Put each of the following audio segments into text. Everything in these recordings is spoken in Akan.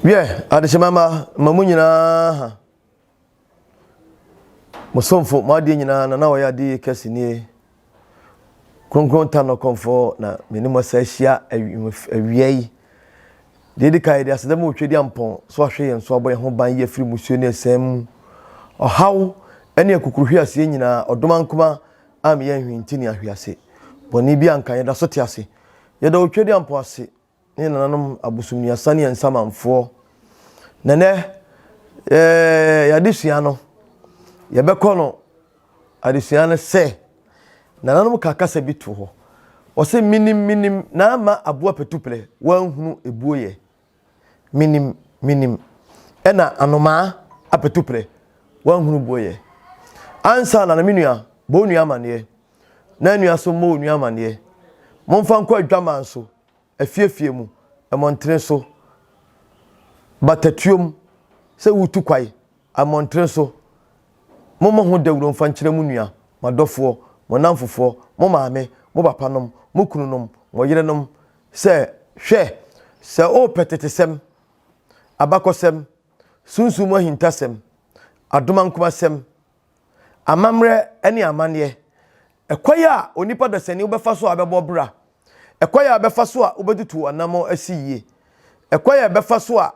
Yeah, adishimama mamunyina musomfo madi nyina na wa yadi kesi ni kronkron tano konfo na menimo sa hia awiei de kai de asedam otwedi ampon so ahwe yen so aboye ho ban ye firi musuo ne asem ohaw ene akukuruhwe ase nyina odomankoma am ye hwinti ne ahwiase boni bi anka ye da so te ase ye da otwedi ampon ase ne nananom abusumni asane ensamanfo nene yadisua no yebekọ no adisua no se nananom kakasa bi to ho o se minim na ama Abu Apatupre wanhunu ebuoye minim ena anoma Apatupre wanhunu boye ansa na menua bo nua amane na nua so mo nua amane momfa nkọ adwaman so afiefie mu emontre so batatuom se wutu kwai amontre so momo ho dawuro mfa nkyere mu nua madofo mo namfofo mo maame mo bapanom mo kununom mo yerenom se hwe se o petetesem abakosem sunsumo hintasem adomankomasem amamre ene amane ekoya onipa dasani obefa so abebo bra ekoya abefa so a obedutu anamo asiye ekoya abefa so a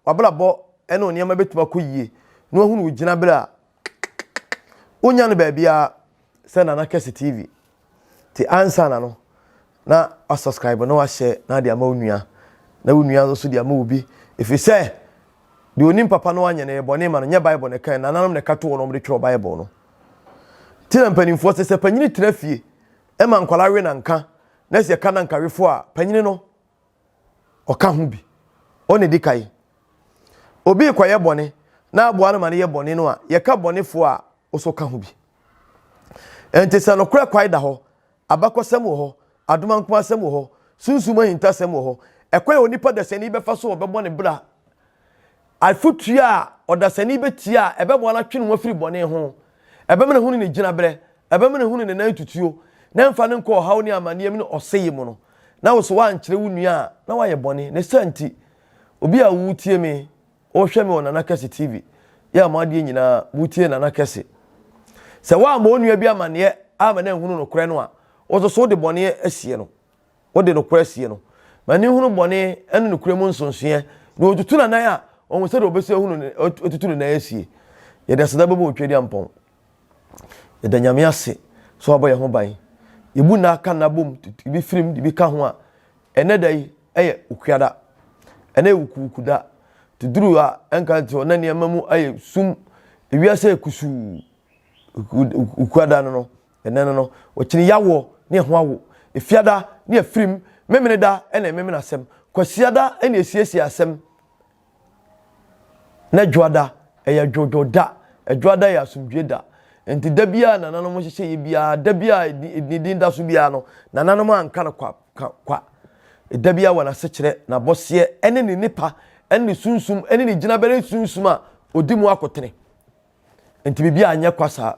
wablabo ene oniama betuma koyie no ahunu ugina bra onya no baabia se na Kesse TV ti ansa na no na subscribe no wa share na dia ma onua na onua so dia ma obi if say de onim papa no anya na ebone ma no nya bible ne kan na nanom ne kato no mo de tworo bible no ti na mpanimfo se panyini trafie e ma nkwala we na nka na se ka na nkawefo a panyini no oka ho bi one di kai obi kwaye bone na aboa no ma ne ye bone no a ye ka bonefo a oso ka ho bi ente se no kura kwai da ho abakosem wo ho adomankomasem wo ho sunsuma hintasem wo ho ekwa onipa dasani befa so obebo ne bra afutua a odasani betia ebebo na twene wafiri bone ho ebemene hunu ne gina bre ebemene hunu ne nan tutuo na mfa ne nko hawo ne amane mi ne oseye mu no na wo so wa nkyere wunua na wa ye bone ne santi obi a wutie me o hwe me na Kesse TV ya maade nyina wutie na Kesse se wa ma onua bi amane amane hunu no kore no a wo so de bone asie no wo de no kore asie no ma ne hunu bone enu no kore mu nsonsoe na otutu na nan a on se de obese hunu otutu na nan asie ye de sada bebo otwedi ampon ye da nyame ase so aboye ho ban yebu na aka na bom bi firim bi ka ho a ene dai eye ukwiada ene ukukuda tuduru a enka ti ona ne mamu aye sum ewiase kusu ukwiada no ene no o kini yawo ne ho awo efiada ne afirim memene da ene memene asem kwasiada ene esiesi asem na dwoada eya dwododa edwoada ya asumdwe da enti da bia na nanom hyehye ye bia da bia ni da so bia no na nanom anka na kwa da bia wana sekere na bose ene ne nipa ene sunsum ene ne gina bere sunsum a odimu akotene enti bibia anya kwasa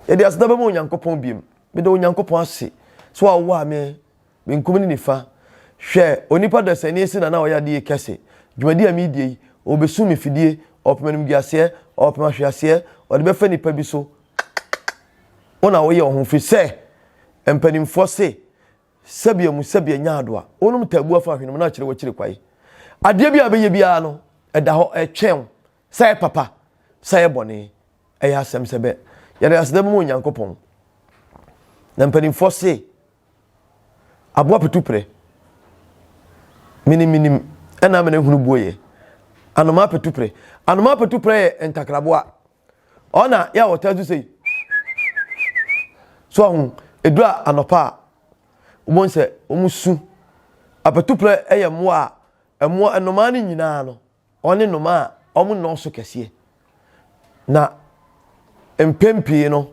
ye de asda bemo nyankopon biem be de onyankopon ase so awo a me nkumini nifa hwe onipa da sani esi na oya de Kesse dwumadi a media yi obesumi fidie opemanim giase opemahwease ode befa nipa bi so ona wo ye ohunfi se empanimfo se sabia mu sabia nyaado a onum tabu afa hwenem na kire wakire kwai ade bia beye bia no eda ho etwen sai papa sai bone eya asem sebe ya de asdam mu nyankopon na empanimfo se Abu Apatupre minim ena mena hunu boye anoma Apatupre entakraboa ona ya wotazu sei so ahun edura anopa umonse omusu Apatupre eye moa emo enoma ni nyina no one noma omu no so kese na empempi no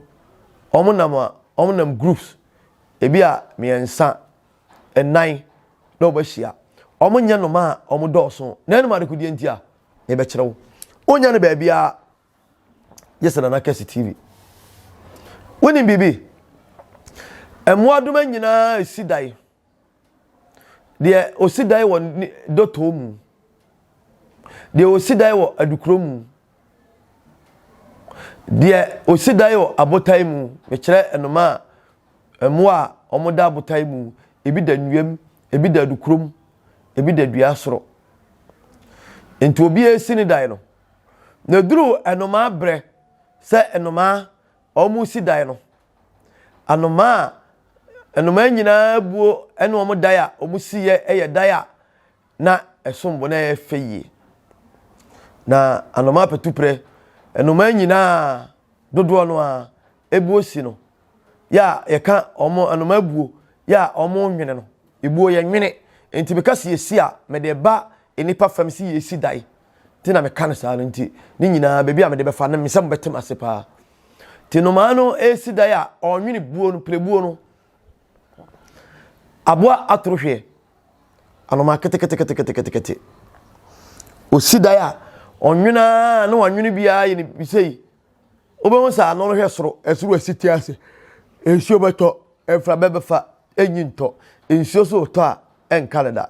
omu nam groups ebia miensa enan na obahia omu nya noma omu doso na enoma de kudie ntia e be kirewo onya ne baabia yesana na Kesse TV woni bibi emwaduma nyina esidai de osidai won doto mu de osidai wo adukromu de osidai wo abotai mu me kire enoma emo a omoda abotai mu ebi da nwem ebi da adukrom ebi da dua soro enti obi esini dai no na duru enoma bre se enoma omu sidai no enoma nyina buo ene omo dai a omu siye eye dai a na esombo na efeye na enoma Apatupre enoma nyina dodo no a ebuo si no ya yeka omo enoma buo ya omo nwene no ebuo ye nwene enti be kase yesi a me de ba enipa fam si yesi dai ti na me kan sa no nti ni nyina bebi a me de be fa na me sem betem asepa ti no ma no esi dai a onwene buo no plebuo no aboa atrohwe anoma kete osi dai a onwena na wanwene bia ye ni bisei obewo sa no hwe soro esuru asiti ase ensuo beto efra bebefa enyinto ensuo so to a enkaleda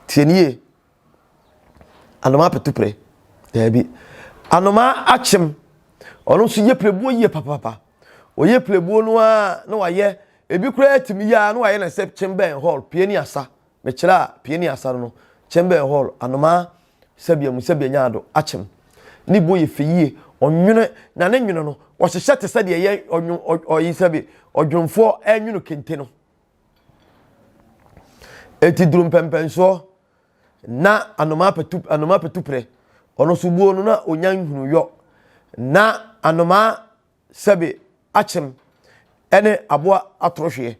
tienie anoma Apatupre debi anoma Akyem ono so ye plebuo ye papa oye plebuo no a na waye ebi kura atimi ya na waye na sep Chamber Hall pieni asa me kira pieni asa no Chamber Hall anoma sabia nyaado Akyem ni boye feyie onwene na ne nwene no wo hyehyɛ te sɛ de ye oyi sabi odwonfo anwene kente no eti drum pempenso na anoma Apatupre ono so buo no na onyan hunu yo na anoma sabi Akyem ene aboa atrohwe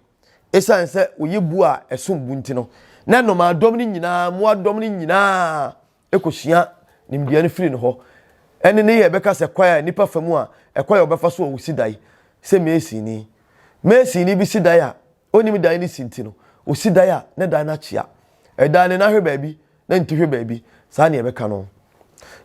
esan se oyebu a esom bunti no na noma adom ni nyina mo adom ni nyina ekohia nimdia ne firi no ho ene ne ye beka se kwaya nipa famu a ekwaya obefa so osidai se mesi ni bi sidai a onim dai ni sinti no osidai a ne dai na chia eda ne na hwe baabi na nti hwe baabi sa ne beka no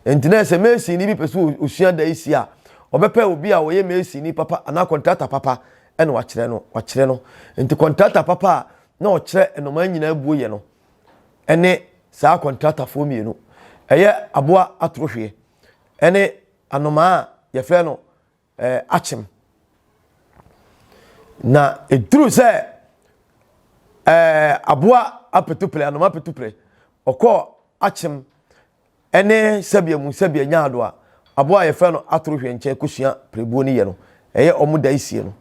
enti na se mesi ni bi pesu osua dai si a obepa obi a oye mesi ni papa ana contractor papa ene wachire no enti contractor papa na o kire enoma nyina buo ye no ene sa contractor fo mienu eye aboa atrohwe ene anoma ye fe no Akyem na eduru se aboa Apatupre anoma Apatupre okọ Akyem ene sabia nyaado a aboa ye fe no atrohwe nche kosua prebuo ni ye no eye omuda isie no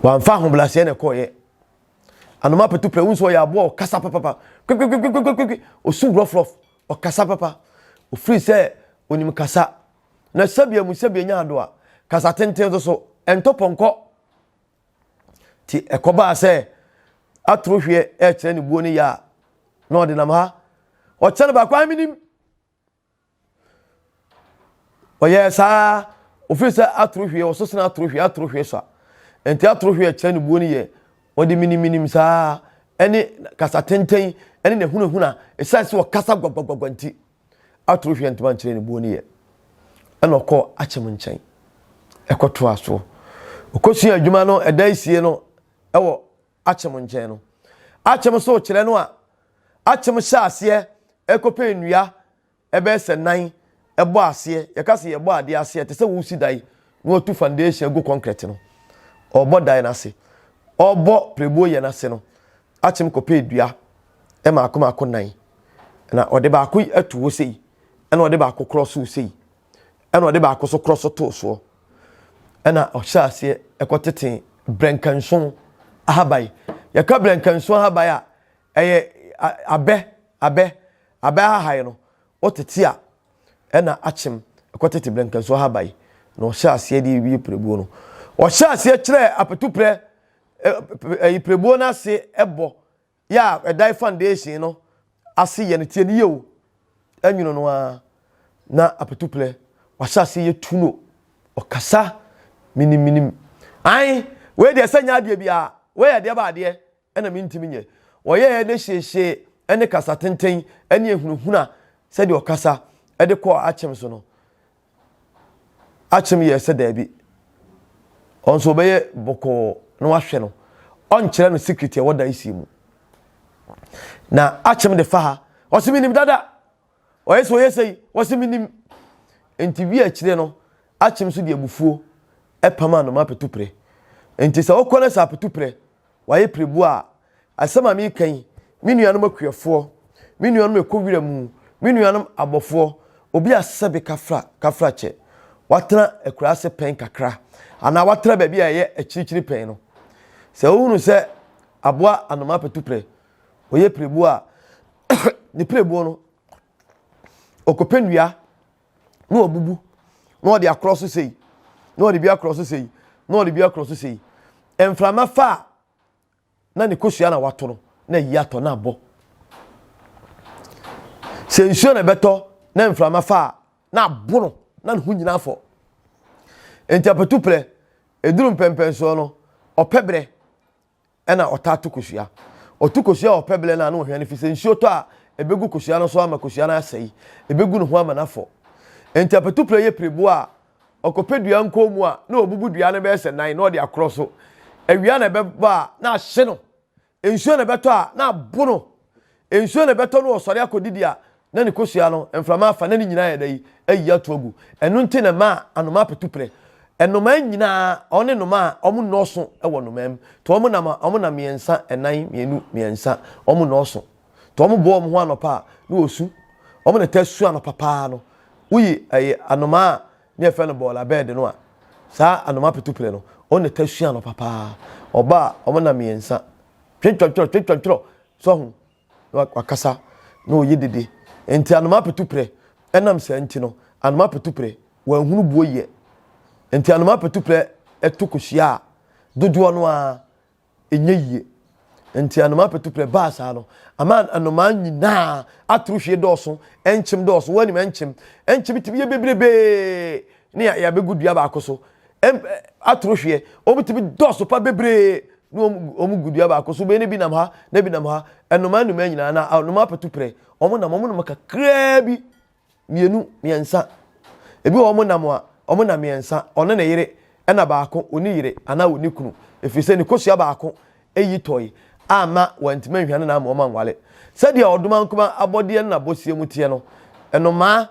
wanfa hoblase ne koye anoma Apatupre unso ya aboa okasa papa osu grofrof okasa papa ofiri se onim kasa na sabia nyaado a kasa tenten so entoponko ti ekoba se atrohwe e kire ne buo ni ya na odinam ha o kire ba kwa minim oye sa ofiri se atrohwe o so sena atrohwe so enti atrohwe kire ne buo ni ye odi minim sa ene kasa tenten ene ne hunahuna esanse o kasa gwagwagwanti atrohwe ntoma kire ne buo ni ye ena okọ Akyem nchen ekoto aso okosua adwuma no edaisie no ewo Akyem nchen no Akyem so kire no a Akyem hya ase ekope nnua ebe se nan ebo ase yakase yebo ade ase te se wo si dai no otu foundation go concrete no obo dai na ase obo prebuo ye na ase no Akyem kope dua e ma akoma nan na ode ba akụ atuwo sei ena ode ba akụ cross sei ena ode ba akụ so cross to so ena ohya ase ekotete brenkanson ahabai yaka brenkanson ahabai a eye abe ahai no otete a ena Akyem ekotete brenkanson ahabai no ohya ase di wi prebuo no ohya ase kire Apatupre prebuo na ase ebo ya edai foundation no ase ye ne tie ne yewu anwuno no a na Apatupre wahya ase ye tuno okasa minim ai we de sanya ade bia we ye de ba de ena mintimi nye oye ne hyehye ene kasa tenten ene ehunuhuna se de okasa ede ko Akyem so no Akyem ye se da bi onso be ye boko no wahwe no on kire no secret e woda isi mu na Akyem de fa ha osiminim dada oyeso yesei osiminim enti bi akire no akyem so de abufuo epama no Apatupre enti se okona sa Apatupre waye prebu a asema mi kan minuanom akuefo minuanom ekowira mu minuanom abofo obi asebe kafra che watra ekurase pen kakra ana watra ba bia ye akirikiri pen no se ohunu se aboa anoma Apatupre oye prebu a ni prebu no okopenua no obubu no de across sei no de bia across sei no de bia across sei enframa fa na ne kosua na wato no na yiato na abo se nsuo na beto na enframa fa na abo no na ne hu nyina afọ enti Apatupre eduru mpempenso no opebre ena otatu kosua otukosua opebre na ohwane fi se nsuo to a ebegu kosua no so ama kosua na asai ebegu no ho ama na afọ enti Apatupre ye prebu a okopedua nkomu a na obubu dua ne be se nan na odi akroso awia na beba na ahye no ensuo na beto a na abo no ensuo na beto no osore akodidi a na ne kosua no enframa afa na ni nyina ya dai ayi atogu enu nti na ma anoma Apatupre enoma nyina one noma omu noso ewo nomam to omu na miensa enan mienu miensa omu noso to omu bo omu ho anopa na osu omu na tasu anopa pa no uyi anoma ne efe no bola bed no a sa anoma Apatupre no on na tasu anopa pa oba omu na miensa twetwetwetwetwetwo so hu wakasa na oyedede enti anoma Apatupre enam se enti no anoma Apatupre wanhunu buoye enti anoma Apatupre etukosia dodo no a enyeye enti anoma Apatupre baasa no ama anoma nyina atruhwe doso enchim doso wani menchim tibi bebrebe ne ya begudua ba akoso atruhwe obutibi doso pa bebre no omu gudua ba akoso be ne bi nam ha anoma numa nyina na anoma Apatupre omu nam kakra bi mienu miensa ebi omu na miensa ono na yire ena baako oni yire ana oni kunu efise ni kosua baako eyi toy ama wantima hwane na ama nwale sadia oduma nkoma abode na bosie mutie no enoma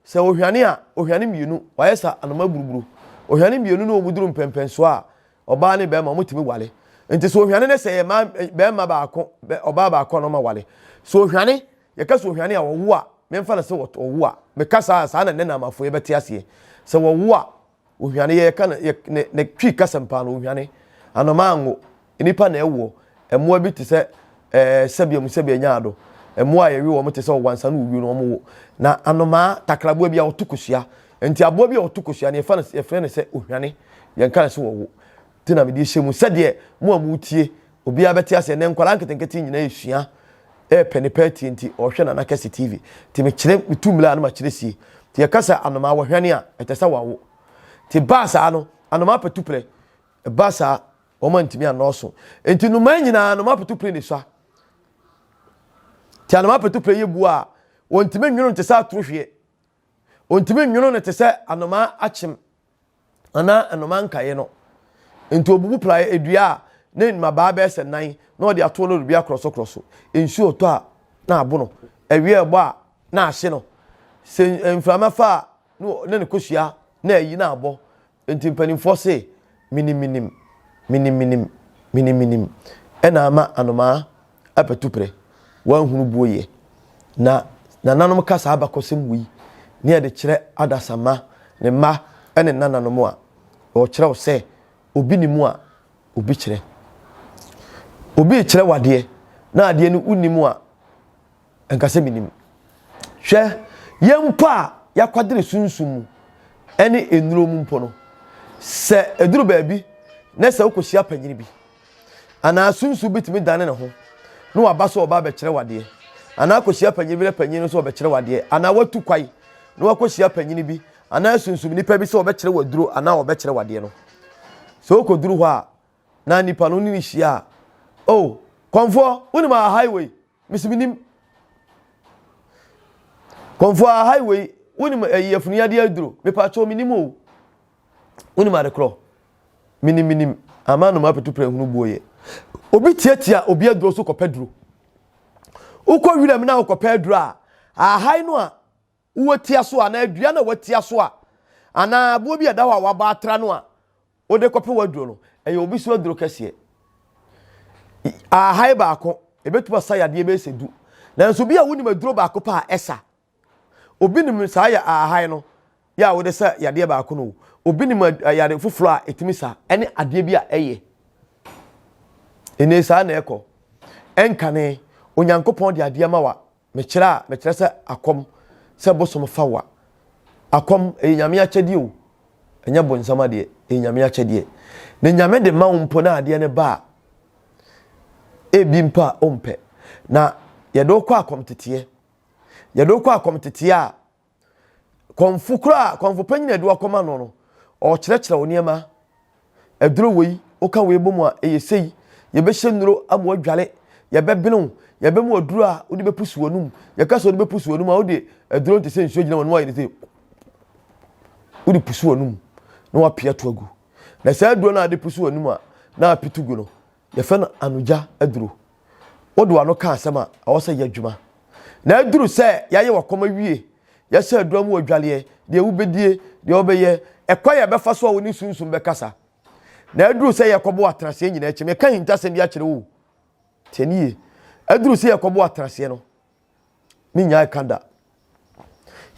se ohwane mienu wayesa anoma buruburu ohwane mienu no obuduru mpempenso a oba ne be ma mutimi wale enti so ohwane ne se ma be ma baako oba baako no ma wale so ohwane ye ka so ohwane a wo a memfa na se wo a me kasa sa na ne na mafo ye beti ase se wo a ohwane ye ka ne twi kasampa no ohwane anoma anwo enipa na ewo emoa bi te se sebia nyaado emoa ye wi wo mte se wansa no wi no mo na anoma takrabo bia otukosia enti abo bia otukosia ne ye fa ne se ohwane ye nka se wo tina me di hyemu sede mo amutie obi abeti ase ne nkwala nketenkete nyina esua pene party enti ohwe na Kesse TV ti me kire mitumla na ma kire sie ti ye kasa anoma wo hwane a etesa wawo ti basa ano anoma Apatupre basa omo ntimi anoso enti no man nyina anoma Apatupre ni so ti anoma Apatupre ye bu a wontimi nwunu ntesa atrohwe wontimi nwunu ntesa anoma akyem ana anoma nkaye no enti obubu prae edua ne mabaa be se nan na odi ato no bia kroso ensu oto a na abo no ewie ebo a na ahye no se enframa fa no ne kosua na ayi na abo enti mpanimfo se minim ena ama anoma Apatupre wanhunu buoye na nanom kasa abakosem wi ne de kire adasama ne ma ene nananom a o kire wo se obi ni mu a obi kire wade na ade ni unimu a enkase minim hwe yempa yakwadere sunsumu ene enuro mu mpo no se eduru baabi na se okosia panyini bi ana sunsu bitimi dane ne ho no waba so oba be kire wade ana akosia panyini bi panyini so oba kire wade ana watu kwai no akosia panyini bi ana sunsu nipa bi so oba kire waduro ana oba kire wade no so okoduru ho a na nipa no ni hia oh konfo woni ma highway misiminim konfo highway woni ma yefunu yade aduro me pa cho minim o woni ma de kro minim ama no Apatupre hunu buoye obi tiatia obi aduro so kopeduro uko wira me na ukopa aduru a hai no a wo tia so a na adua na watia so a ana abo bi eda wa waba atra no a wo de kopa waduro no eye obi so aduro kese a hai ba ko ebetuba sayade be sedu na nso bi a woni maduro ba ko pa esa obi nim sa ya a hai no ya wo de sa yade ba ko no obi nim yade fufuro a etimi sa ene ade bi a eye ene sa na eko enkane onyankopon de ade ma wa me kira se akom se bosom fa wa akom enyame akyedi o enya bonsama de enyame akyedi ne nyame de ma umpo na ade ne ba ebi mpa ompe na yedo kwa akomtete a konfu panyin edo akoma no o kyerɛkyerɛ oniema eduro wei oka wei bomu a eyesei yebehye nuro amo adwale yebebinu yebemu oduro a odi bepusu wonum yekasa odi bepusu wonum a odi eduro nte se nsuo gina wonu ayi te odi pusu wonum na wapia to agu na sa eduro na ade pusu wonum a na apitugu no yefa na anoja eduro odo ano ka asema a wo se yadwuma na eduro se yaye wakoma wie yesa eduro mu adwale de ubedie de obeye ekwa befa so a woni sunsun bekasa na eduro se yakobo atrase nyina eche me kan hinta de akere wo tenie eduro se yakobo atrase no ni nya kanda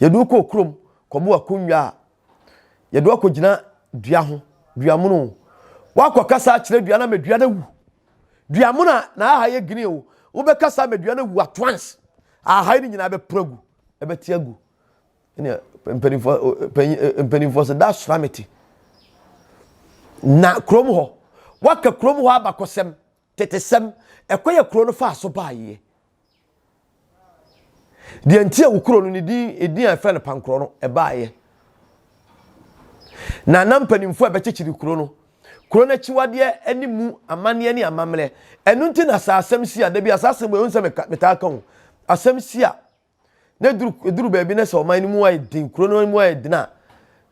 yedu ko krom kobo akonwa yedu akogina dua ho dua muno wakokasa akere dua na medua na wu dua muna na aha ye gini o wo be kasa medua na wu at once aha ni nyina be pragu e be tiagu ene penifo se da stramity na krom ho waka krom ho abakosem tetesem ekoye kro no fa so baaye de antia wo kro no ni din afa ne pankro no e baaye na nampanimfo abekekiri kro no na chiwade animu amane ne amamle enu nti na asasem si a da bi asasem we onse metaka ho asem si a na duru baabi na so man mu ayi din kro no mu ayi dina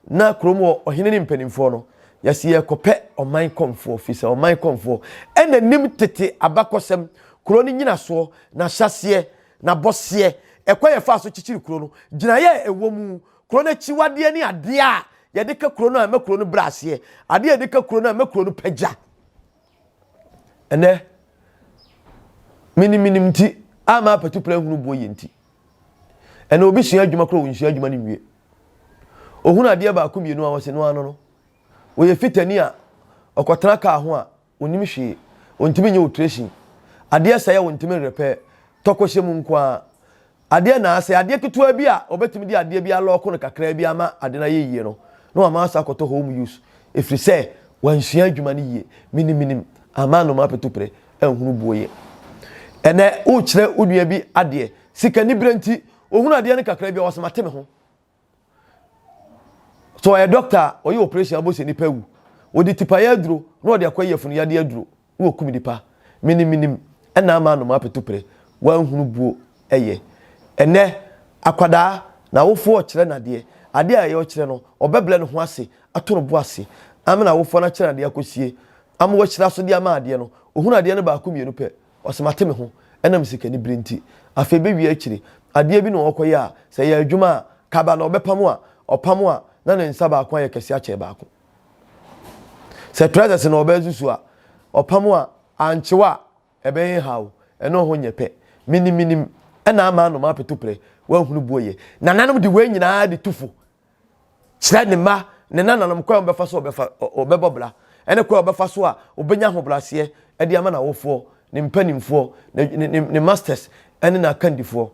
na kro mo ohene ne mpanimfo no yasi yekope oman komfo ofisa oman komfo ena nim tete abakosem kro no nyina so na hyase na bose ekoye fa so chichiri kro no gina ye ewomu kro no chiwade ne ade a yedeka kro no amakro no brase ade yedeka kro no amakro no pagya ene minim ti ama apatupra hunu boye nti ene obi sua adwuma kro wonhua adwuma ne wie ohunu ade ba ko mienu a wose no ano no wo ye fitani a okotra ka ho a onim hwe ontimi nye operation ade sa ya wontimi repair tokoshe mu nkwa ade na ase ade ketua bi a obetimi di ade bi aloko no kakra bi ama ade na yeyie no no amasa akoto home use efri se wanhua adwuma ne yie minim ama no mapetupre ehunu boye ene o kire onua bi ade sika ni brenti ohunu ade ne kakra bi wosemateme ho so a doctor oyi operation abosi ni pawu odi tipa ya duro no odi akoye funu ya de aduro wo kumi dipa minim ena ama no mapetupre wanhunu buo eye ene akwada na wofo kire na de ade a ye o kire no obeble no ho ase atoro bo ase amena wofo na kire na de akosie am wo kire so de ama ade no ohunu ade ne ba akumienu pe osemateme ho enam sika ni brenti afa be wi akire ade bi no okoye a se ya adwuma kaba na obepamo a opamo a na ne nsa ba akwa ye kese ache ba akwa se treasures na obezusu a opamo a anchewa ebe hawo eno ho nyepe minim ena ama no mapetupre wanhunu boye na nanom de we nyina de tufu kire ne ma ne nanom kwa obefa so obebobla ene kwa obefa so a obenya hoblase e de ama na wofo ne mpanimfo ne masters ene na kandifo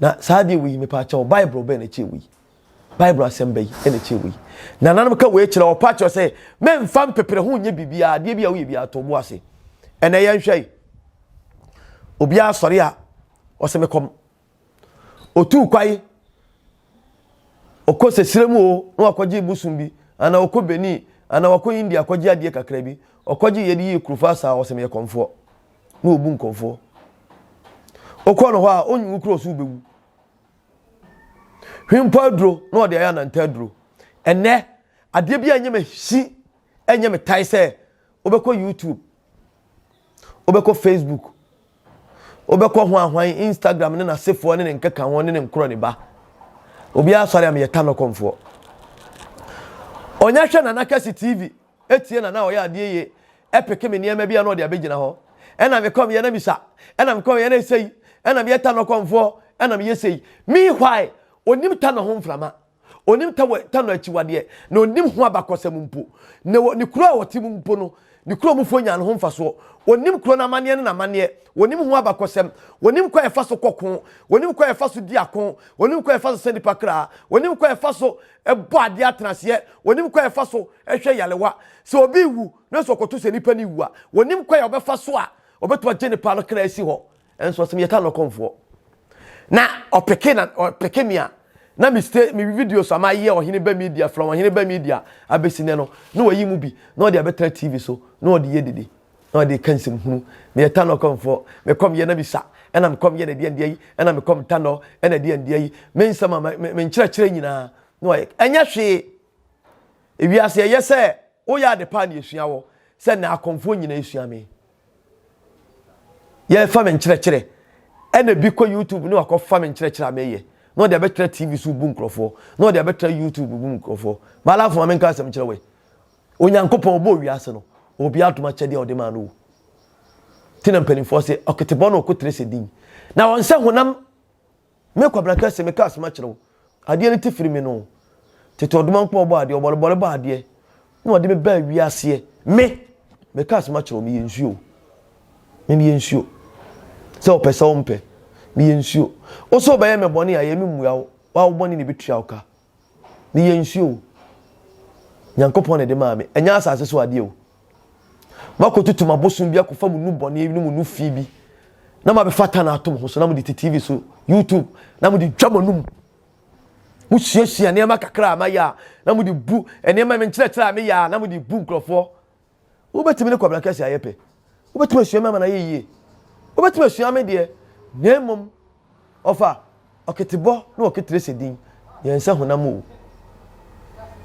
na saade wi me pa cha bible be na chewi bible assembly ene chewi na nanom ka we kire opa cho say memfam pepere ho nye bibia de bia we bia to bo ase ene ye nhwei obi asori a osemekom otu kwai okose siremu o na akwaje busum bi ana okobeni ana wako India akwaje ade kakra bi okwaje yedi yi kurufasa oseme komfo na obu nkomfo okọ no ho a onyu kuro so bewu hwimpo aduro na ode aya na ntaduro ene ade bia nyeme hi enyeme tai se obekọ YouTube obekọ Facebook obekọ ho ahwan Instagram ne na sefo ne nkeka ho ne nkoro ne ba obi asori am yeta no komfo onya hwe na Kesse TV etie na oya ade ye epeke me niam bia no de abegina ho ena me kom ye na bisa ena me kom ye na sei ena me yeta no komfo ena me yesei me why onim ta no ho mframa onim ta no achiwade na onim ho abakosam mpo ne kuro a wotim mpo no ne kuro mu fonya no ho mfaso onim kuro na mane na mane onim ho abakosam onim kwa efaso kokon onim kwa efaso diakon onim kwa efaso sendipakra onim kwa efaso ebo ade atrase onim kwa efaso ehwe yalewa se obi wu na so koto se nipa ni wu a onim kwa obefaso a obeto agene pa no kra asi ho enso sem yeta no konfo na opeke mia na mi videos ama ye ohine ba media from ohine ba media abesine no na wayi mu bi na odi abetra TV so na odi ye dede na odi kansem hunu me yeta no komfo me kom ye na bisa ena me kom ye na de ande ena me kom tano ena de ande me nsama me nkyerɛkyerɛ nyina na waye enya hwe ewiase ye se wo ya de pa na esua wo se na akomfo nyina esua me ye fa me nkyerɛkyerɛ ena bi ko YouTube na akɔfa me nkyerɛkyerɛ ameye no de betra TV so bu nkrofo no de betra YouTube bu nkrofo bala fo ma nka asem kyerɛ we onyankopɔn obo wiase no obi atoma kyɛde ode ma no tinam penifo se oketebo no okotre se din na won se honam me kwabra ka se me ka asema kyerɛ wo ade ne tifiri me no tete odoma nko obo ade obole ba ade no de me ba wiase me ka asema kyerɛ wo me yensuo me yensuo se opesa wo mpe mi yensuo oso baye me boni aye mi muya wa boni ne bitua oka mi yensuo nyankopon ne de ma me enya asase so ade o makotutu mabosun bia ko famu nu boni ni mu nu fi bi na ma be fata na atom ho so na mu di TV so YouTube na mu di dwamanum mu hiesia ne ma kakra ma ya na mu di bu ene ma me nkyerɛkyerɛ me ya na mu di bu nkrofo wo betimi ne kwabra Kesse ayepe wo betimi asua ma na yeye wo betimi asua me de nemom ofa oketebo na oketre sedin yense honam o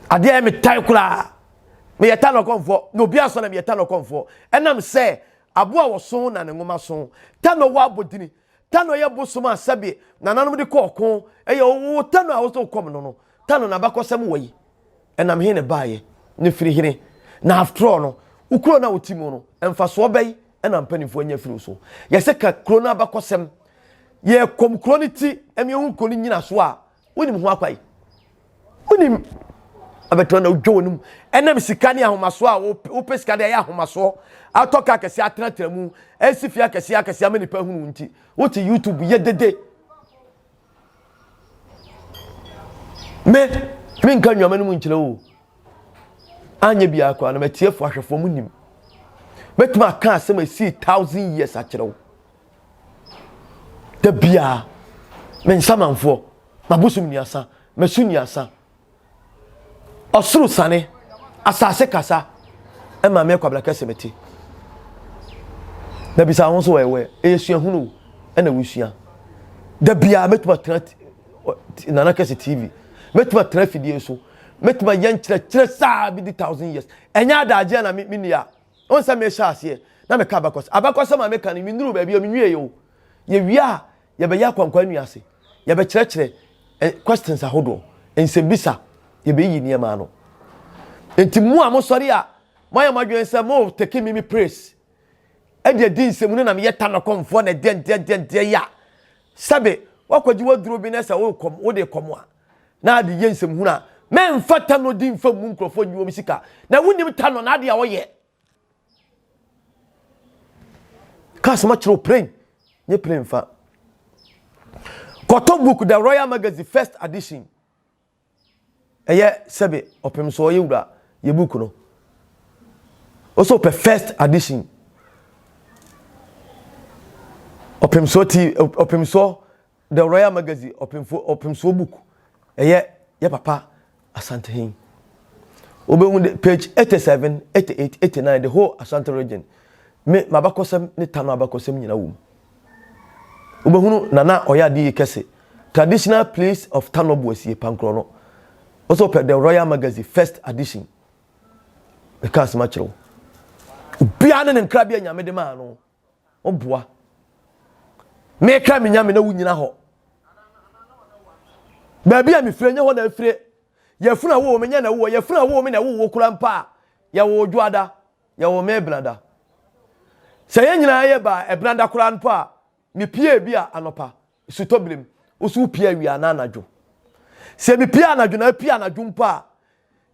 ade me tai kula me yeta no konfo na obi aso na me yeta no konfo enam se abo a woso na ne ngoma so ta no wa bodini ta no ye bosom asabe na nanom de kokon eye wo ta no a woso kom no ta no na bakosem wayi enam he ne baaye ne firi hire na after all no ukuro na otimo no emfa so bayi enam panifo anya firi so yese ka kuro na bakosem ye kom kroniti emihu koni nyina so a wonim ho akwai wonim abeto na odwonum enam sikane ahomaso a wo pesikade ya ahomaso atoka Kesse atratramu esifia Kesse amanipa hunu nti woti YouTube ye dede me nka nwamanu mu nkyere o anya bia akwa na metiefo ahwefo munim betuma aka asem asi 1000 years akyerewo da bia men samanfo mabusum niasa mesu niasa osuru sane asase kasa ema me kwabla Kesse meti da bisa won so wewe esua hunu ena wusua da bia metuma na Kesse TV metuma trafidie so metuma yankyerɛ saa bi di 1000 years enya adaje na minia on sa me sha ase na me ka abakos ma me ka ni minuru ba bia minwie yo ye wia ye be ya kwankwa nuase ye be kyerɛkyerɛ questions ahodo ensebisa ye be yi niema no enti mu a mo sori a moya madwen se mo take me praise e de din nsemu na me yeta no komfo na de ya sabe wakwaji waduro bi na se wo de komo a na de ye nsemu na me mfata no din fam mu nkrofo nyiwo mi sika na wunim ta no na de a wo ye kas ma chiro praying nye praying fa Cotton book the Royal Magazine first edition eye sebe opem so ye wura ye book no also per first edition opem so the Royal Magazine opem so book eye ye papa Asante hin obe page 87 88 89 the whole Asante region me mabakosem ne tano abakosem nyina wum ubehunu nana oyadi Kesse traditional place of Tanobu esi pankro no also per the Royal Magazine first edition because machro bia ne nkra bia nyame de ma no oboa me kra me nyame na wunyina ho ba bia me frenya ho na afire yafuna wo me nya na wo yafuna wo me na wo kura mpa ya wo dwada ya wo me blada se ye nyina ye ba e blada kura mpa me pie bia anopa sutoblem usu pie wi ananadwo se me pie anadwo na pie anadwo mpa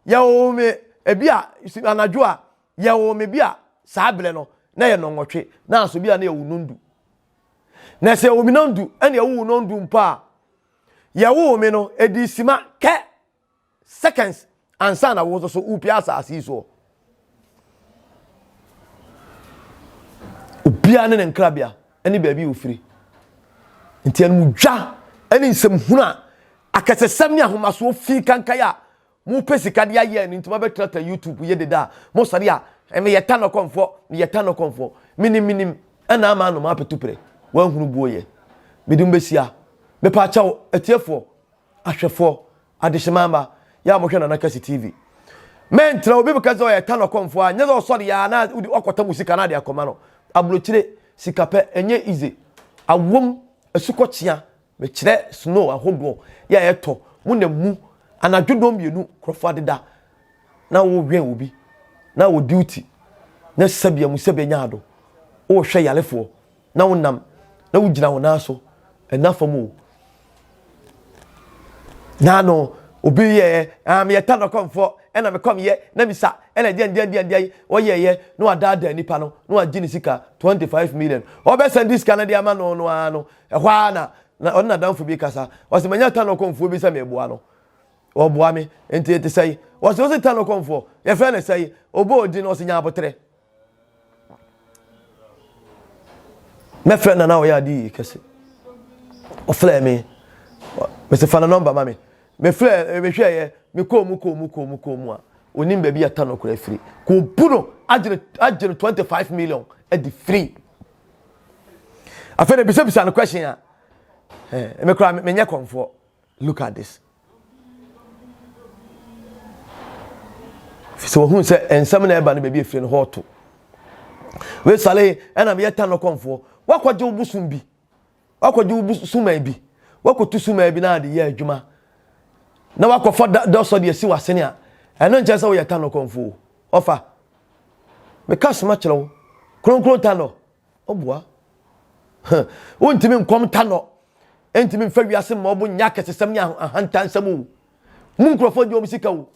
ya wo me e bia anadwo a ya wo me bia saa ble no na ye no nwotwe na so bia na ye wunundu na se wo mi nondu ene ye wo nondu mpa ya wo me no edi sima ke seconds ansa na wo so upia asase so ubia ne nkrabia ene baabi ofiri nti anu dwa ene nsem huna akasesem ni ahomaso fi kankaya mu pesika de aye ni nti ma betrata YouTube ye deda mo sare a eme yeta no konfo ni yeta no konfo minim ena ama no ma petupre wan hunu buoye medum besia me pa chawo etiefo ahwefo adehemamba ya mo hwe na Kesse TV mentra obi beka zo yeta no konfo a nyezo sore ya na okota musika na de akoma no abrochire sikape enye ize awom asukochia me kire snow ahodo ya yeto mu na mu anadwodom bienu krofo adeda na wo hwen obi na wo duty na sabia mu sabia nyaado wo hwe yalefo na wonam na wo gina wona so enafamo na no obi ye yeta no komfo ena me kom ye na misa ena dia wo ye no adada nipa no no agini sika 25 million obe send this Canada ama no ano ehwa na onna danfo bi kasa wase manya ta no komfo bi sa me boa no oboa me enti ete sai wase ta no komfo ye fe na sai obo odi no se nya abotre me fe na o ya di Kesse o fle me se fa na number mami me fle me hwe ye me komu a onim ba bi ata no kura free ko buno agire 25 million at the free afena bisa no question a me kura me nya komfo look at this so who say ensam na eba no ba bi free no hoto we sale ena me yata no komfo wakwaje obusum bi wakwaje obusuma bi wakotu suma bi na de ye adwuma na wakofo doso de si wasene a eno nche se wo yeta no konfo ofa me kasma kyerɛw kronkron tano oboa wontimi nkom tano entimi mfa wiase ma obo nya kesesem nya ahantansem wo mu nkrofo de omusika wo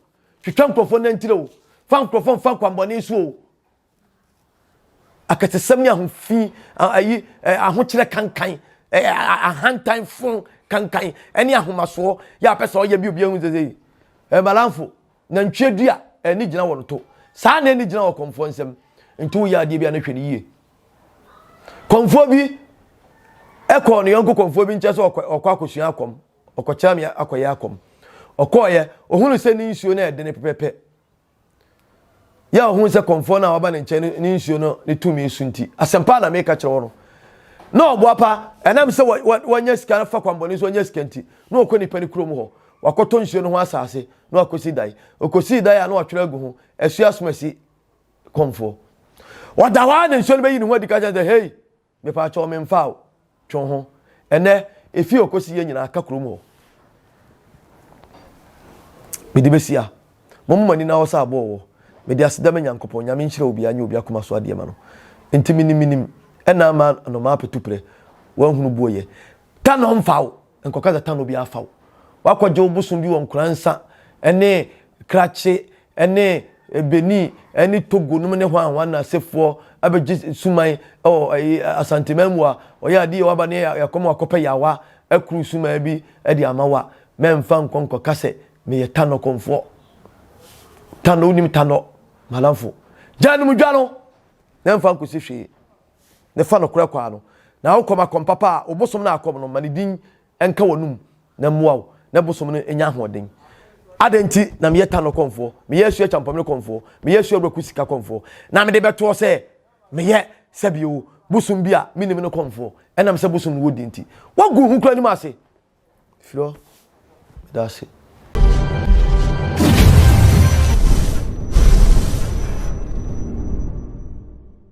twetwa nkrofo na ntire wo fa nkrofo mfa kwambone so wo akesesem nya hofi ayi ahokyere kankan ahantan fun kankan eni ahomaso ya pesa oye bi obi ehun zezei malamfo na ntwedua eni gina wono to saa na eni gina wo komfo nsem ntu ya de bia na hwene yie komfo bi ekọ no yonko komfo bi nche so okọ akosua akom okocha me akoye akom okoye ohunu se ni nsuo na ede ne pepepe ya ohunu se komfo na waba ne nche ni nsuo no ne tumi esunti asempa na me ka kire wo no no boapa enam se wanya sika fa kwamboni so wanya sika nti no okoni pani krom ho wakoto nsuo no ho asase no akosi dai a no atwere agu ho asua somasi komfo wadawa ne nsuo no bayi ne ho adika kyan hey me pa cho me mfa twon ho ene efi okosi ye nyina aka krom ho me di besia mommani na wo sa abo wo me di aseda me nyankopon nyame nkyire obi anya obi akoma so ade ma no enti minim ena ma no ma petupre wan hunu boye tano mfawo enkoka za tano bi afawo wakwaje obusum bi won kransa ene krache ene beni ene togo num ne ho anwan na sefo abeji suman asantemam a oya di waba ne yakoma akopa yawa akru suman bi e di amawa memfa nkonko kase me ye tano konfo tano nim tano malamfo janum dwano memfa nkosi hwe ne fa no kura kwa no na ukoma kompapa obosom na akom no manidin enka wonum na muaw na bosom no enya hoden adenti na me yeta no konfo me yesu champom no konfo me yesu abreku sika konfo na me de beto se me ye sabio bosom bia minim no konfo enam se bosom wo dinti wagu hu kura ni ma se firo da se